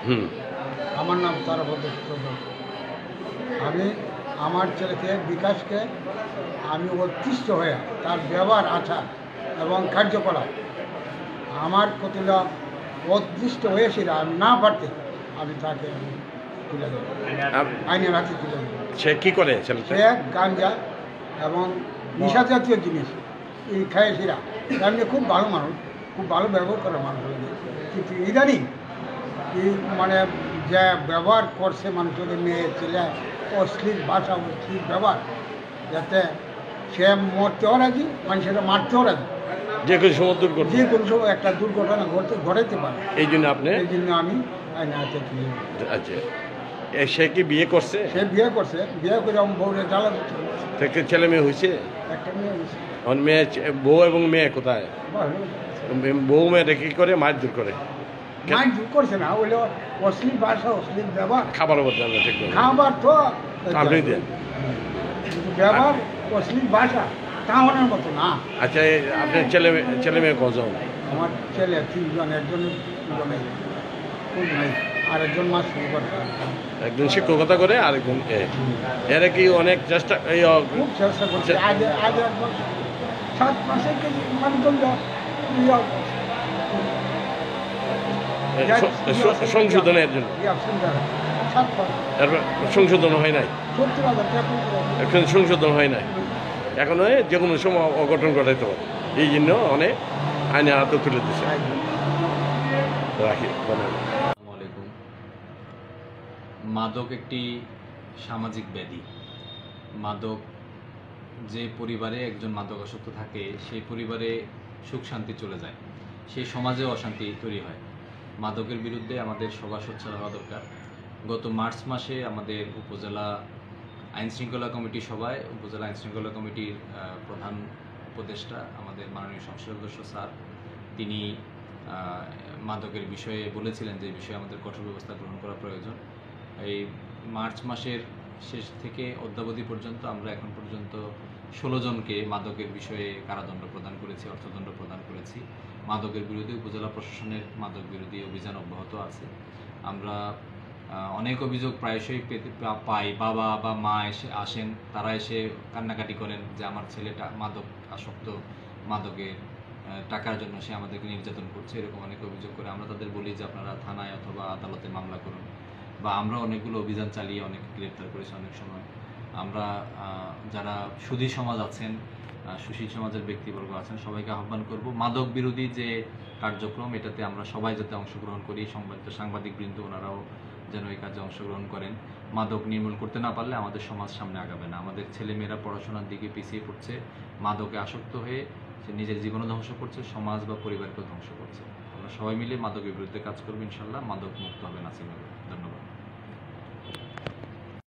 হুম। আমার নাম তারাপদ চৌধুরী। আমি আমার ছেলেকে বিকাশকে আমি অতিষ্ঠ হয়ে তার ব্যবহার আচার এবং কার্যকলাপ আমার প্রতি অদৃষ্ট হয়েছিল আর না পারতে আমি তাকে তুলে দেব, আইনের হাতে তুলে দেব। সে কি করে ছেলেটা? সে গাঞ্জা এবং নেশা জাতীয় জিনিস এই খাইয়েছিরা। এমনি খুব ভালো মানুষ, খুব ভালো ব্যবহার করে মানুষ, কিন্তু ইদানিং এই মানে যে ব্যবহার করছে মানুষের মেয়ে ছেলে, অশ্লীল ভাষা, অশ্লীল ব্যবহার, যাতে সে মরতেও রাজি, মানুষের মারতেও রাজি, যে কোনো সময় দুর্ঘটনা, যে কোনো সময় একটা দুর্ঘটনা ঘটাইতে পারে। এই জন্য আপনি এই জন্য আমি আইনে হাতে তুলে দেব। আচ্ছা, সে কি বিয়ে করছে? সে বিয়ে করছে, বিয়ে করে আমার বউরে জ্বালা দিচ্ছে, থেকে ছেলে মেয়ে হয়েছে? একটা মেয়ে হয়েছে। এখন মেয়ে বউ এবং মেয়ে কোথায়? ভালো। বউ মেয়েটা কি করে? মারধর করে? মাইন্ড দূর করছে না, ওইলে অশ্লীল ভাষা, অশ্লীল ব্যবহার। খাবার বলতে না ঠিক করে? খাবার তো আপনি দেন। কিন্তু ব্যবহার, অশ্লীল ভাষা তাহনের মতো না। আচ্ছা, আপনার ছেলে মেয়ে কজন? আমার ছেলে 3 জন, একজন খুব নাই, আর একজন মাস শুরু করতে একজন শিক্ষকতা করে, আরেকজন এরা কি অনেক চেষ্টা খুব চেষ্টা করছে। আগে আগে একবার 7 মাসের কেজি মানদণ্ড সংশোধনের জন্য, 7 মাস তারপর সংশোধন হয় নাই, 70,000 টাকা। এখন সংশোধন হয় নাই, এখন যে কোনো সময় অঘটন ঘটাইতে পারে, এই জন্য অনেক আইনে হাতে তুলে দিচ্ছে। রাখি। আসসালামু আলাইকুম। মাদক একটি সামাজিক ব্যাধি। মাদক, যে পরিবারে একজন মাদকাসক্ত থাকে সেই পরিবারে সুখ শান্তি চলে যায়, সেই সমাজে অশান্তি তৈরি হয়। মাদকের বিরুদ্ধে আমাদের সবার সোচ্চার হওয়া দরকার। গত মার্চ মাসে আমাদের উপজেলা আইনশৃঙ্খলা কমিটি সভায় উপজেলা আইনশৃঙ্খলা কমিটির প্রধান উপদেষ্টা আমাদের মাননীয় সংসদ সদস্য স্যার, তিনি মাদকের বিষয়ে বলেছিলেন যে এই বিষয়ে আমাদের কঠোর ব্যবস্থা গ্রহণ করা প্রয়োজন। এই মার্চ মাসের শেষ থেকে অদ্যাবধি পর্যন্ত আমরা এখন পর্যন্ত 16 জনকে মাদকের বিষয়ে কারাদণ্ড প্রদান করেছি, অর্থদণ্ড প্রদান করেছি। মাদকের বিরুদ্ধে উপজেলা প্রশাসনের মাদক বিরোধী অভিযান অব্যাহত আছে। আমরা অনেক অভিযোগ প্রায়শই পাই, বাবা বা মা আসেন, তারা এসে কান্নাকাটি করেন যে আমার ছেলেটা মাদক আসক্ত, মাদকের টাকার জন্য সে আমাদেরকে নির্যাতন করছে, এরকম অনেক অভিযোগ করে। আমরা তাদের বলি যে আপনারা থানায় অথবা আদালতে মামলা করুন, বা আমরা অনেকগুলো অভিযান চালিয়ে অনেক গ্রেপ্তার করেছি। অনেক সময় আমরা যারা সুধী সমাজ আছেন, সুশীল সমাজের ব্যক্তিবর্গ আছেন, সবাইকে আহ্বান করব মাদক বিরোধী যে কার্যক্রম, এটাতে আমরা সবাই যাতে অংশগ্রহণ করি। সাংবাদিকবৃন্দ ওনারাও যেন এই কাজে অংশগ্রহণ করেন। মাদক নির্মূল করতে না পারলে আমাদের সমাজ সামনে আগাবে না। আমাদের ছেলেমেয়েরা পড়াশোনার দিকে পিছিয়ে পড়ছে, মাদকে আসক্ত হয়ে সে নিজের জীবনও ধ্বংস করছে, সমাজ বা পরিবারকেও ধ্বংস করছে। আমরা সবাই মিলে মাদকের বিরুদ্ধে কাজ করবো, ইনশাল্লাহ মাদক মুক্ত হবে নাসিমনগর। ধন্যবাদ।